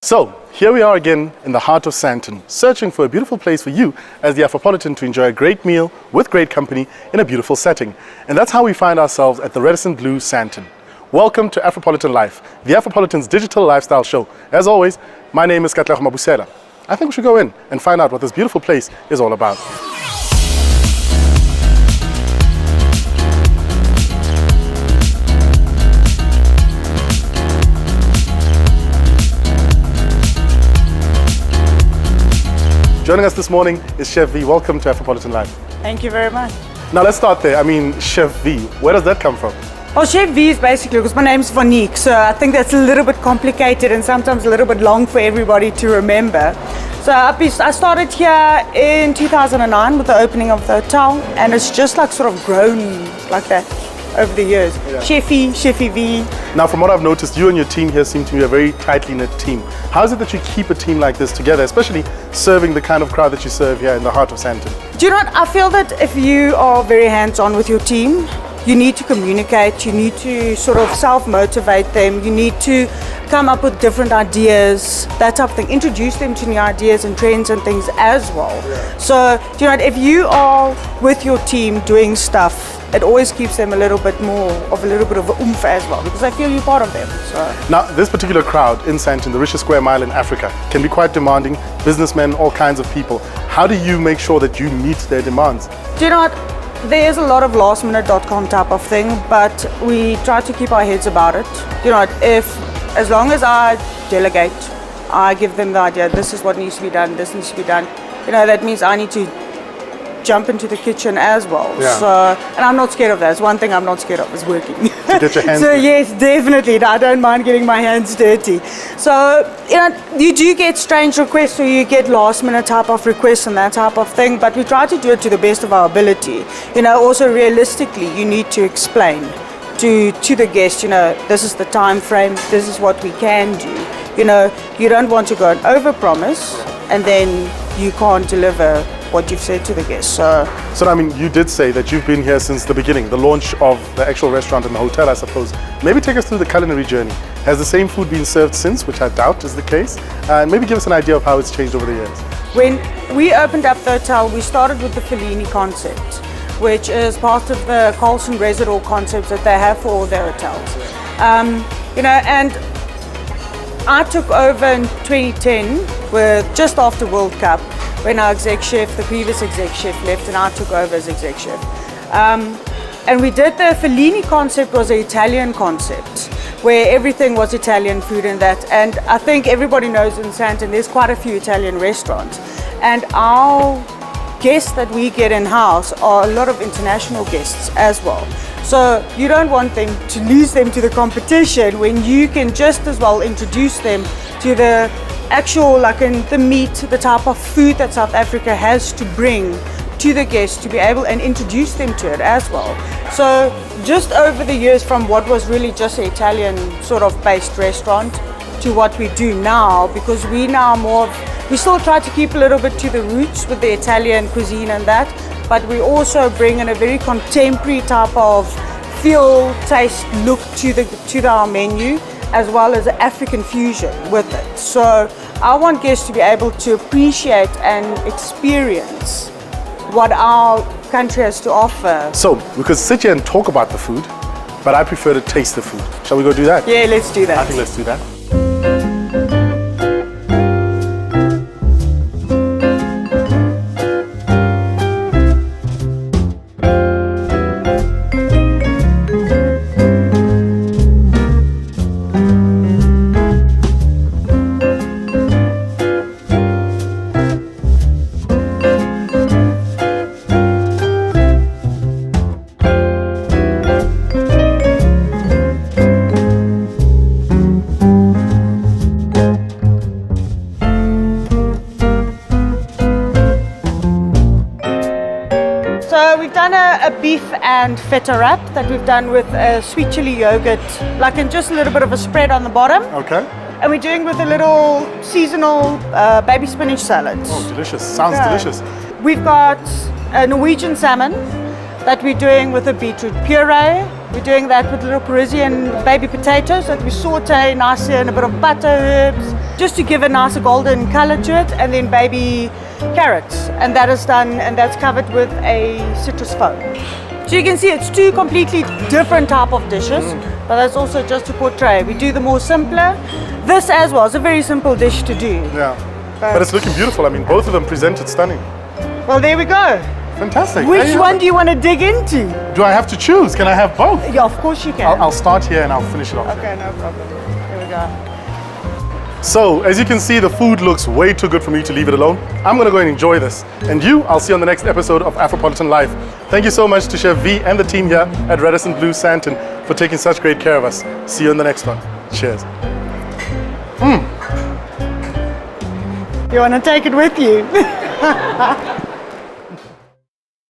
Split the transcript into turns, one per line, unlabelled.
So, here we are again in the heart of Sandton, searching for a beautiful place for you as the Afropolitan to enjoy a great meal with great company in a beautiful setting. And that's how we find ourselves at the Radisson Blu Sandton. Welcome to Afropolitan Life, the Afropolitan's digital lifestyle show. As always, my name is Katlego Mabusela. I think we should go in and find out what this beautiful place is all about. Joining us this morning is Chef V. Welcome to Afropolitan Life.
Thank you very much.
Now let's start there. I mean, Chef V, where does that come from?
Well, Chef V is basically, because my name's Vonique, so I think that's a little bit complicated and sometimes a little bit long for everybody to remember. So I started here in 2009 with the opening of the hotel, and it's just like sort of grown like that over the years. Yeah. Chefy V.
Now, from what I've noticed, you and your team here seem to be a very tightly knit team. How is it that you keep a team like this together, especially serving the kind of crowd that you serve here in the heart of Sandton?
Do you know what? I feel that if you are very hands-on with your team, you need to communicate, you need to sort of self-motivate them, you need to come up with different ideas, that type of thing, introduce them to new ideas and trends and things as well. Yeah. So, do you know what? If you are with your team doing stuff, it always keeps them a little bit of oomph as well, because I feel you're part of them. So. Now,
this particular crowd in Sandton, the richest square mile in Africa, can be quite demanding, businessmen, all kinds of people. How do you make sure that you meet their demands?
Do you know what? There's a lot of lastminute.com type of thing, but we try to keep our heads about it. You know what? As long as I delegate, I give them the idea, this is what needs to be done, this needs to be done. You know, that means I need to jump into the kitchen as well. Yeah. So, and I'm not scared of that. It's one thing I'm not scared of is working.
To get your hands
so
dirty.
Yes, definitely. I don't mind getting my hands dirty. So, you know, you do get strange requests, or you get last minute type of requests and that type of thing, but we try to do it to the best of our ability. You know, also realistically, you need to explain to the guest, you know, this is the time frame, this is what we can do. You know, you don't want to go and overpromise and then you can't deliver what you've said to the guests. So
I mean, you did say that you've been here since the beginning, the launch of the actual restaurant and the hotel, I suppose. Maybe take us through the culinary journey. Has the same food been served since, which I doubt is the case? And maybe give us an idea of how it's changed over the years.
When we opened up the hotel, we started with the Fellini concept, which is part of the Carlson Residor concepts that they have for all their hotels. You know, and I took over in 2010 with just after World Cup, when our exec chef, the previous exec chef left, and I took over as exec chef. And we did the Fellini concept was an Italian concept, where everything was Italian food and that. And I think everybody knows in Sandton there's quite a few Italian restaurants. And our guests that we get in-house are a lot of international guests as well. So you don't want them to lose them to the competition when you can just as well introduce them to the actual, like in the meat, the type of food that South Africa has to bring to the guests, to be able and introduce them to it as well. So just over the years, from what was really just an Italian sort of based restaurant to what we do now, because we now we still try to keep a little bit to the roots with the Italian cuisine and that, but we also bring in a very contemporary type of feel, taste, look to our menu, as well as an African fusion with it. So I want guests to be able to appreciate and experience what our country has to offer.
So we could sit here and talk about the food, but I prefer to taste the food. Shall we go do that?
Yeah, let's do that.
I think let's do that.
So we've done a beef and feta wrap that we've done with a sweet chili yogurt, like in just a little bit of a spread on the bottom.
Okay.
And we're doing with a little seasonal baby spinach salad.
Oh, delicious. Sounds delicious.
We've got a Norwegian salmon that we're doing with a beetroot puree. We're doing that with little Parisian baby potatoes that we saute nicely in a bit of butter, herbs, just to give a nicer golden color to it, and then baby carrots, and that is done, and that's covered with a citrus foam. So you can see it's two completely different type of dishes, but that's also just to portray. We do the more simpler. This as well is a very simple dish to do.
Yeah, but it's looking beautiful. I mean, both of them presented stunning.
Well, there we go.
Fantastic.
Which one do you want to dig into?
Do I have to choose? Can I have both?
Yeah, of course you can.
I'll start here and I'll finish it off.
Okay, no problem. Here we go.
So, as you can see, the food looks way too good for me to leave it alone. I'm gonna go and enjoy this. And you, I'll see you on the next episode of Afropolitan Live. Thank you so much to Chef V and the team here at Radisson Blu Santon for taking such great care of us. See you in the next one. Cheers.
You want to take it with you?